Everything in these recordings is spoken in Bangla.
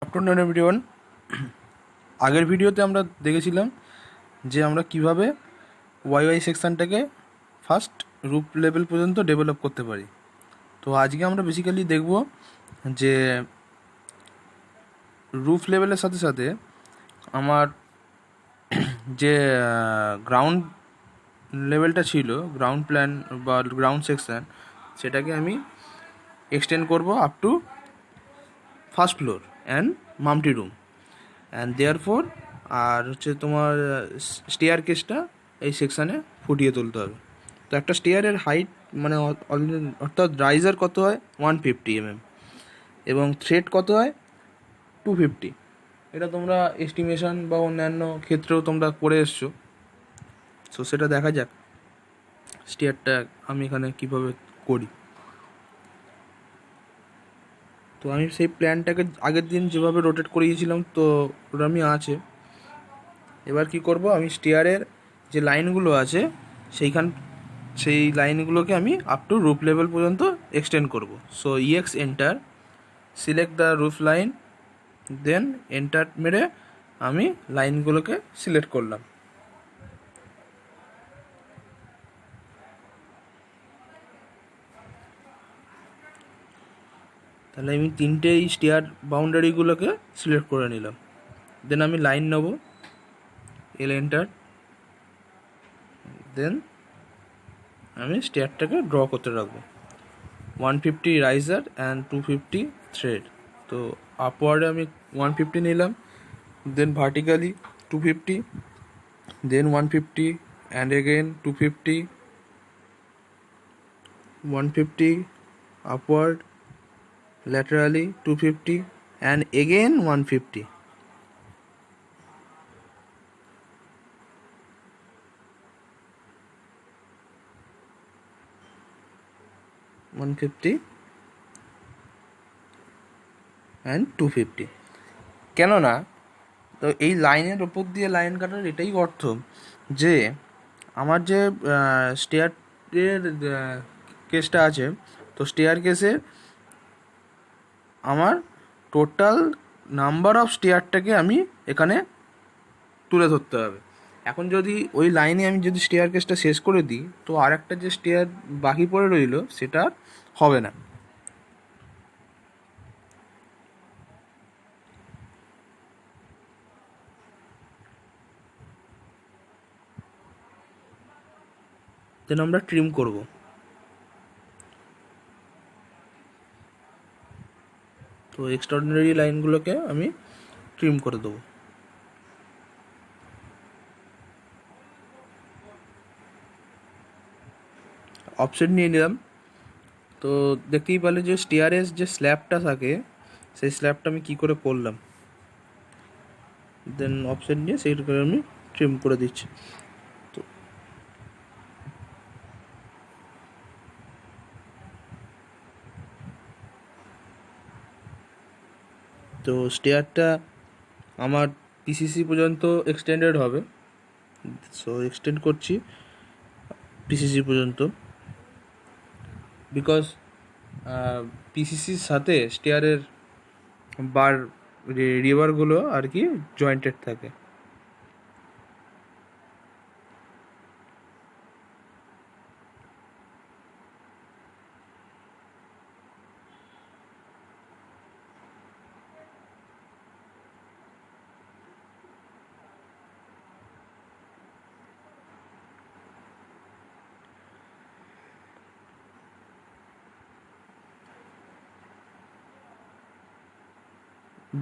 Afternoon everyone. আগের ভিডিওতে আমরা দেখেছিলাম যে আমরা কিভাবে ওয়াইওয়াই সেকশানটাকে ফার্স্ট রুট লেভেল পর্যন্ত ডেভেলপ করতে পারি। তো আজকে আমরা বেসিক্যালি দেখব যে রুফ লেভেলের সাথে সাথে আমার যে গ্রাউন্ড লেভেলটা ছিল, গ্রাউন্ড প্ল্যান বা গ্রাউন্ড সেকশান, সেটাকে আমি এক্সটেন্ড করব up to first floor and মাম্পটি রুম অ্যান্ড দেয়ারফোর আর হচ্ছে তোমার স্টেয়ার কেসটা এই সেকশানে ফুটিয়ে তুলতে হবে। তো একটা স্টেয়ারের হাইট মানে অর্থাৎ রাইজার কত হয় 150 mm এবং থ্রেড কত হয় 250। এটা তোমরা এস্টিমেশন বা অন্যান্য ক্ষেত্রেও তোমরা করে এসছো। সো সেটা দেখা যাক স্টেয়ারটা আমি এখানে কীভাবে করি। তো আমি সেই প্ল্যানটাকে আগের দিন যেভাবে রোটেট করিয়েছিলাম তো ওটা আমি আছে। এবার কি করব, আমি স্টেয়ারের যে লাইনগুলো আছে সেই লাইনগুলোকে আমি আপ টু রুফ লেভেল পর্যন্ত এক্সটেন্ড করব। So EX enter, select the roof line, then enter মেরে আমি লাইনগুলোকে সিলেক্ট করলাম। তাহলে আমি তিনটেই স্টেয়ার বাউন্ডারিগুলোকে সিলেক্ট করে নিলাম। দেন আমি লাইন নেব, এল এন্টার, দেন আমি স্টেয়ারটাকে ড্র করতে রাখবো। 150 রাইজার অ্যান্ড 250 থ্রেড। তো আপওয়ার্ডে আমি 150 নিলাম, then vertically 250, then 150 and again 250, 150 upward, laterally 250 and again 150. and 250। কেননা তো এই লাইনের ওপর দিয়ে লাইন কাটার এটাই অর্থ যে আমার যে স্টেয়ারের কেসটা আছে, তো স্টেয়ার কেসের আমার টোটাল নাম্বার অফ স্টেয়ারটাকে আমি এখানে তুলে ধরতে হবে। এখন যদি ওই লাইনে আমি যদি স্টেয়ার কেসটা শেষ করে দিই তো আর একটা যে স্টেয়ার বাকি পড়ে রইল সেটা হবে না। দেন আমরা ট্রিম করব। তো এক্সট্রাঅর্ডিনারি লাইনগুলোকে আমি ট্রিম করে দেবো। অফসেট নিয়ে নিলাম। তো দেখতেই পেলে যে স্টেয়ারের যে স্ল্যাবটা থাকে সেই স্ল্যাবটা আমি কী করে করলাম। দেন অফসেট নিয়ে সেইটাকে আমি ট্রিম করে দিচ্ছি। তো স্টেয়ারটা আমার পিসিসি পর্যন্ত এক্সটেন্ডেড হবে। সো এক্সটেন্ড করছি পিসিসি পর্যন্ত, বিকজ পিসিসির সাথে স্টেয়ারের বার রিবারগুলো আর কি জয়েন্টেড থাকে।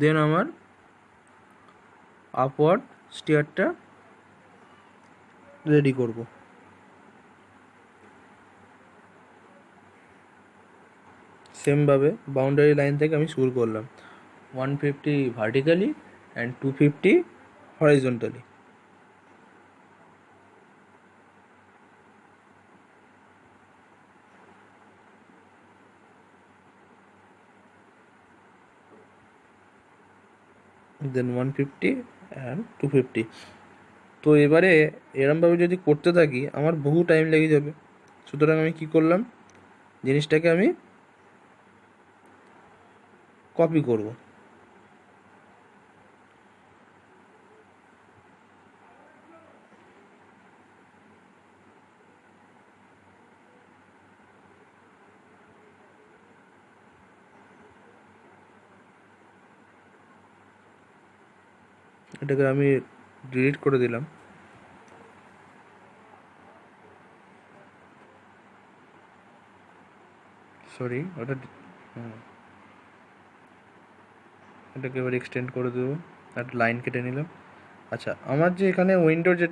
দেন আমার আপওয়ার্ড স্টেয়ারটা রেডি করব। সেমভাবে বাউন্ডারি লাইন থেকে আমি শুরু করলাম 150 vertically and 250 horizontally. Then 150 and 250। তো এবারে এরমভাবে যদি করতে থাকি আমার বহু টাইম লেগে যাবে। সুতরাং আমি কি করলাম, জিনিসটাকে আমি কপি করব। এটাকে আমি ডিলিট করে দিলাম। সরি, এটাকে এবার এক্সটেন্ড করে দেবো, একটা লাইন কেটে নিলাম। আচ্ছা, আমার যে এখানে উইন্ডোর যে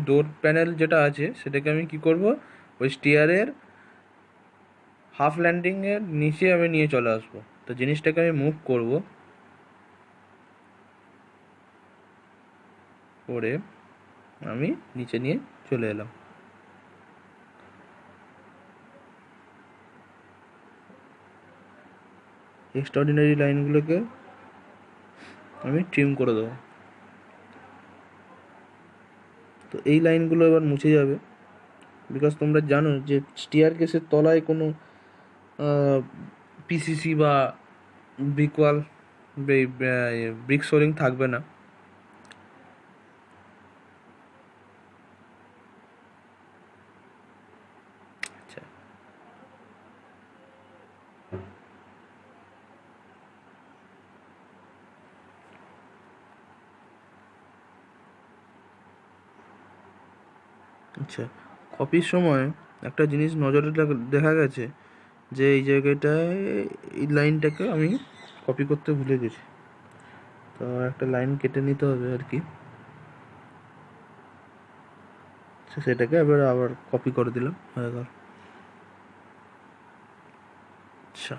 ডোর প্যানেল যেটা আছে, সেটাকে আমি কি করব, ওই স্টিয়ারের হাফ ল্যান্ডিংয়ের নিচে আমি নিয়ে চলে আসবো। তো জিনিসটাকে আমি মুভ করব, করে আমি নিচে নিয়ে চলে এলাম। এক্সট্রাঅর্ডিনারি লাইনগুলোকে আমি ট্রিম করে দেবো। তো এই লাইনগুলো এবার মুছে যাবে, বিকজ তোমরা জানো যে স্টিয়ার কেসের তলায় কোনো পিসিসি বা ব্রিকওয়াল ব্রিক সোলিং থাকবে না। আচ্ছা, আচ্ছা, কপির সময় একটা জিনিস নজরে দেখা গেছে যে এই জায়গাটায় এই লাইনটাকে আমি কপি করতে ভুলে গেছি। তো একটা লাইন কেটে নিতে হবে আর কি, সেটাকে এবার আবার কপি করে দিলাম, হয়ে গেল। আচ্ছা,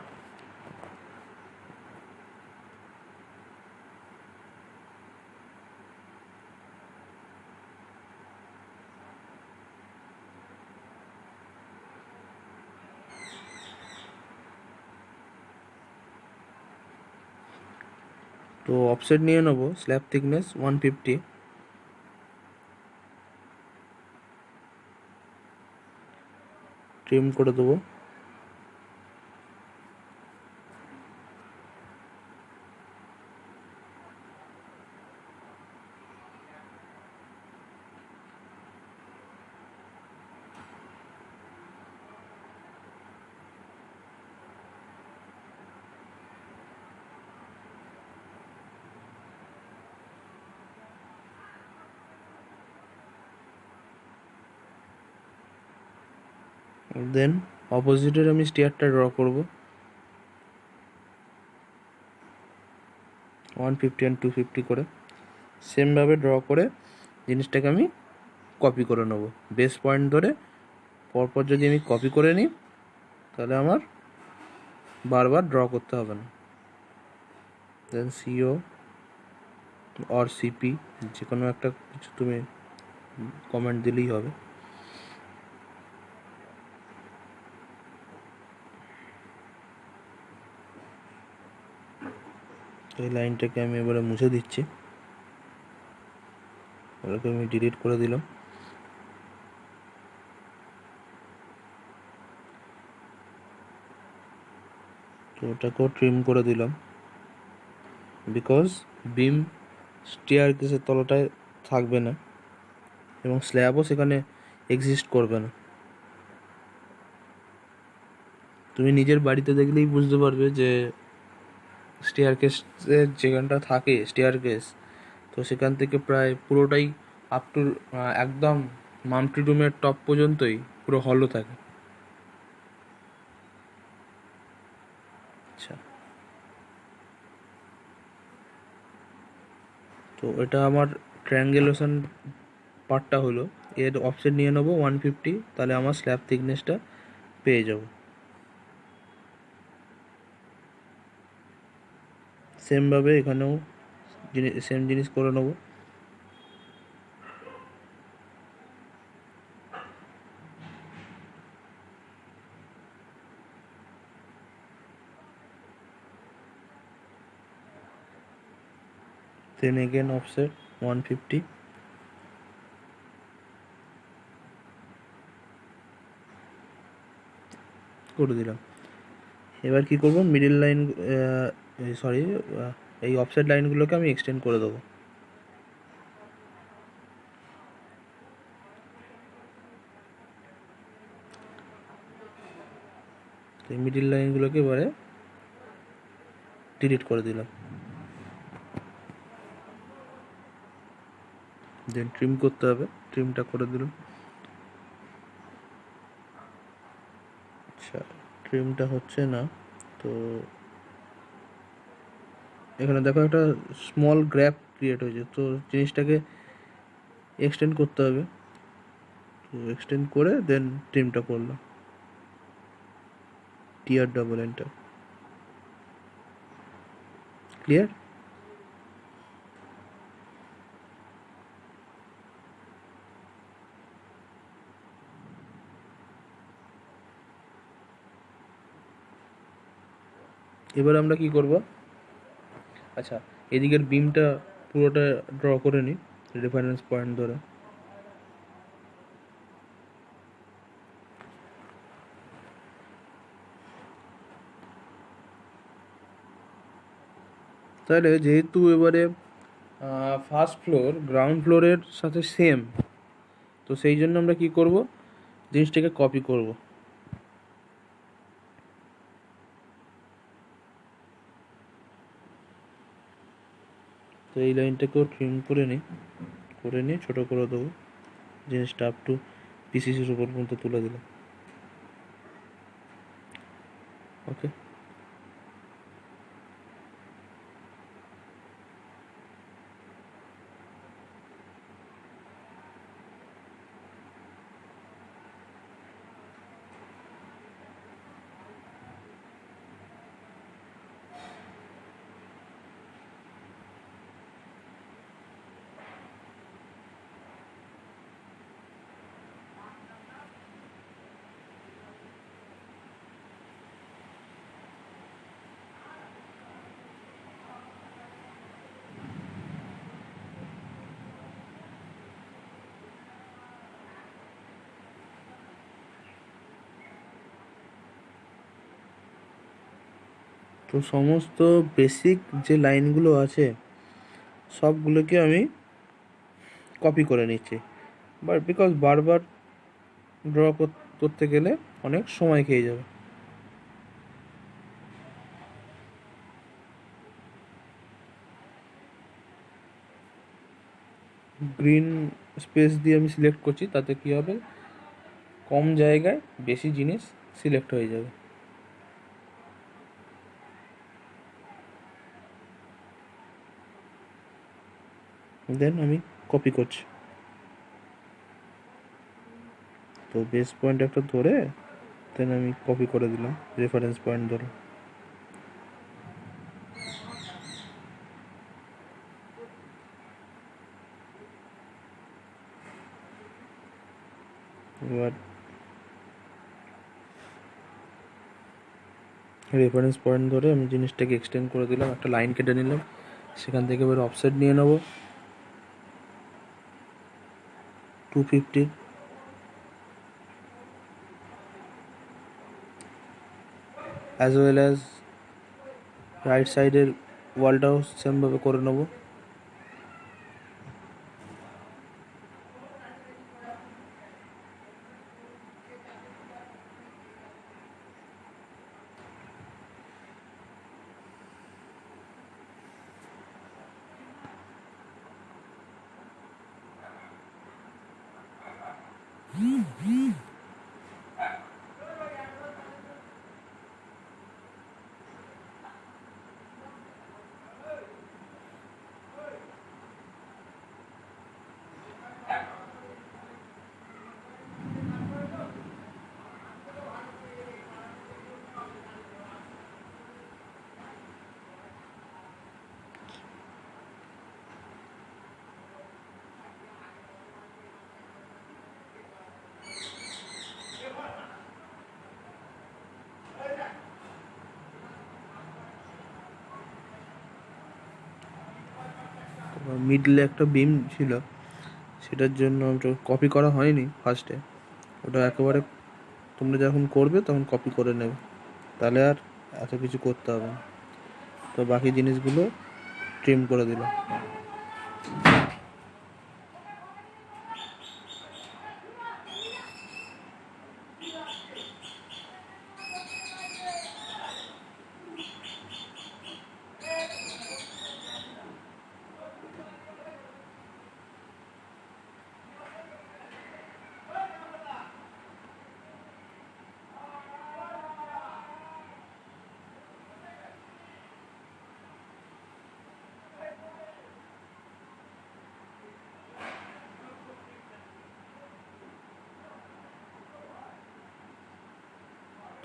তো অফসেট নিয়ে নেবো, স্ল্যাব থিকনেস 150, ট্রিম করে দেবো। দেন অপোজিটের আমি স্টিয়ারটা ড্র করব, 150 অ্যান্ড 250 করে সেমভাবে ড্র করে জিনিসটাকে আমি কপি করে নেব। বেস পয়েন্ট ধরে পরপর যদি আমি কপি করে নিই, তাহলে আমার বারবার ড্র করতে হবে না। দেন সিও অর সিপি, যে কোনো একটা কিছু তুমি কমেন্ট দিলেই হবে। এই লাইনটাকে আমি এবারে মুছে দিচ্ছি, ওটাকে আমি ডিলিট করে দিলাম। তো ওটাকেও ট্রিম করে দিলাম, বিকজ বিম স্টিয়ার কেসের তলাটায় থাকবে না এবং স্ল্যাবও সেখানে এক্সিস্ট করবে না। তুমি নিজের বাড়িতে দেখলেই বুঝতে পারবে যে স্টেয়ার কেসের যেখানটা থাকে স্টেয়ার কেস, তো সেখান থেকে প্রায় পুরোটাই আপ টু একদম মাম্পটি রুমের টপ পর্যন্তই পুরো হলো থাকে। আচ্ছা, তো এটা আমার ট্রায়াঙ্গুলেশন পার্টটা হলো। এর অফসেট নিয়ে নেবো 150, তাহলে আমার স্ল্যাব থিকনেসটা পেয়ে যাব। সেমভাবে এখানেও সেম জিনিস করে নেবো। দেন এগেন অফসেট 150, করে দিলাম। এবার কি করব, মিডিল লাইন সরি এই অফসেট লাইনগুলোকে আমি এক্সটেন্ড করে দেবো। তো এই মিডিল লাইনগুলোকে এবারে ডিলিট করে দিলাম। দেন ট্রিম করতে হবে, ট্রিমটা করে দিলাম। আচ্ছা, ট্রিমটা হচ্ছে না, তো এখানে দেখো একটা স্মল গ্র্যাপ ক্রিয়েট হয়েছে, তো জিনিসটাকে এক্সটেন্ড করতে হবে। তো এক্সটেন্ড করে দেন ট্রিমটা করলাম, টিআর ডাবল এন্টার, ক্লিয়ার। এবার আমরা কি করব, আচ্ছা এদিকের বিমটা পুরোটা ড্র করে নিই রেফারেন্স পয়েন্ট ধরে। তাহলে যেহেতু এবারে ফার্স্ট ফ্লোর গ্রাউন্ড ফ্লোরের সাথে সেম, তো সেই জন্য আমরা কি করব, জিনিসটাকে কপি করব। তো এই লাইনটাকেও ট্রিম করে নিয়ে ছোটো করে দেবো, জিনিসটা আপ টু পিসিসির উপর পর্যন্ত তুলে দিলাম। ওকে, তো সমস্ত বেসিক যে লাইনগুলো আছে সবগুলোকে আমি কপি করে নিচ্ছি, বাট বিকজ বারবার ড্র করতে গেলে অনেক সময় খেয়ে যাবে। গ্রিন স্পেস দিয়ে আমি সিলেক্ট করছি, তাতে কি হবে, কম জায়গায় বেশি জিনিস সিলেক্ট হয়ে যাবে। দেন আমি কপি করছি, তো বেস পয়েন্ট একটা ধরে দেন আমি কপি করে দিলাম রেফারেন্স পয়েন্ট ধরে। এবার রেফারেন্স পয়েন্ট ধরে আমি জিনিসটাকে এক্সটেন্ড করে দিলাম, একটা লাইন কেটে নিলাম, সেখান থেকে এবার অফসেট নিয়ে নেব 250, অ্যাজ ওয়েল অ্যাজ রাইট সাইডের ওয়ালটাও সেমভাবে করে নেব। মিডলে একটা বিম ছিল, সেটার জন্য ওটা কপি করা হয়নি ফার্স্টে, ওটা একেবারে তোমরা যখন করবে তখন কপি করে নেবে, তাহলে আর এত কিছু করতে হবে না। তো বাকি জিনিসগুলো ট্রিম করে দিলাম।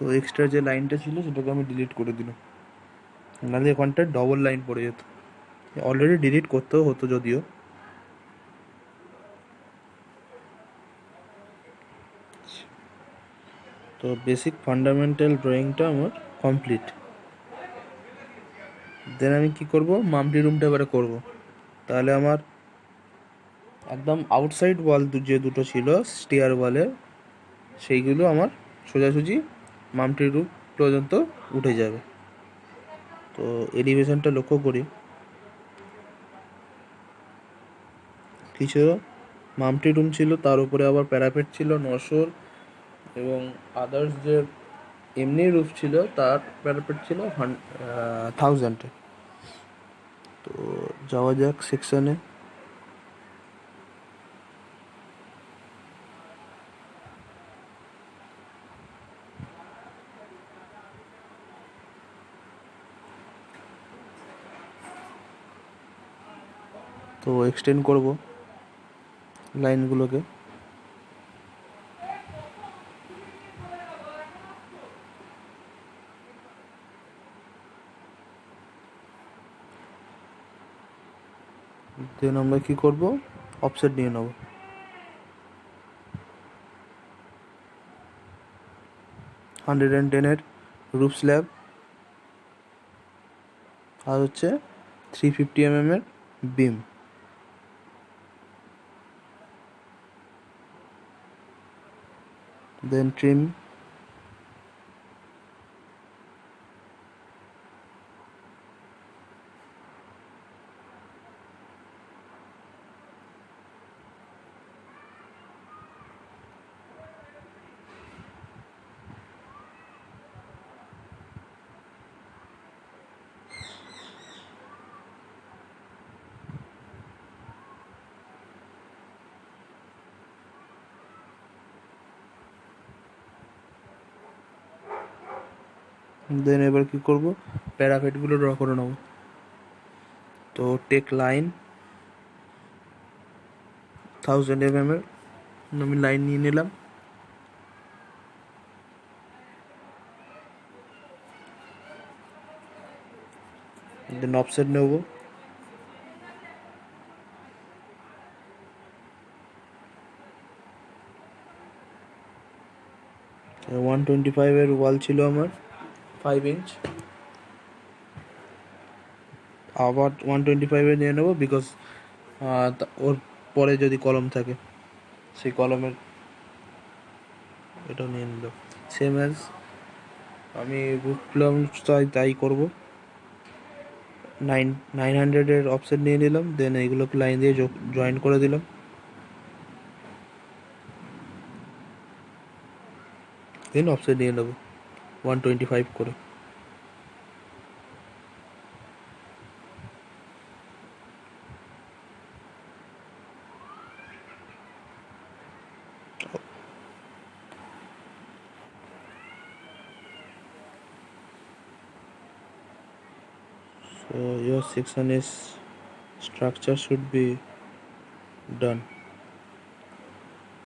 তো এক্সট্রা যে লাইনটা ছিল সেটাকে আমি ডিলিট করে দিলাম, নাহলে এখানটা ডবল লাইন পড়ে যেত। অলরেডি ডিলিট করতেও হতো যদিও। তো বেসিক ফান্ডামেন্টাল ড্রয়িংটা আমার কমপ্লিট। দেন আমি কি করব, মাম্পটি রুমটা এবারে করব। তাহলে আমার একদম আউটসাইড ওয়াল যে দুটো ছিল স্টিয়ার ওয়ালে, সেইগুলো আমার সোজাসুজি মাম্পটি রুম পর্যন্ত উঠে যাবে। তো এলিভেশনটা লক্ষ্য করি, কিছু মাম্পটি রুম ছিল, তার উপরে আবার প্যারাপেট ছিল 900, এবং আদার্স যে এমনি রুফ ছিল তার প্যারাপেট ছিল 1000-এ। তো যাওয়া যাক সেকশনে। তো এক্সটেন্ড করব লাইনগুলোকে। দেন আমরা কি করব, অফসেট নিয়ে নেব। 110-এর রুফ স্ল্যাব, আর হচ্ছে 350 mm-এর বিম। দেন ট্রিম, দেন এবার কি করব, প্যারাপেটগুলো ড্র করে নেব। তো টেক লাইন 1000 mm-এর আমি লাইন নিয়ে নিলাম। দেন অফসেট নেব, 125-এর ওয়াল ছিল আমার 5 ইঞ্চ, আবার 125-এ নিয়ে নেবো, বিকজ ওর পরে যদি কলম থাকে সেই কলমের এটা নিয়ে নিল। সেম অ্যাজ আমি রুট প্লাম তাই করবো। 900-এর অফসেট নিয়ে নিলাম, দেন এইগুলোকে লাইন দিয়ে জয়েন করে দিলাম। দেন অফসেট নিয়ে নেবো 125 করে। So your section is structure should be done.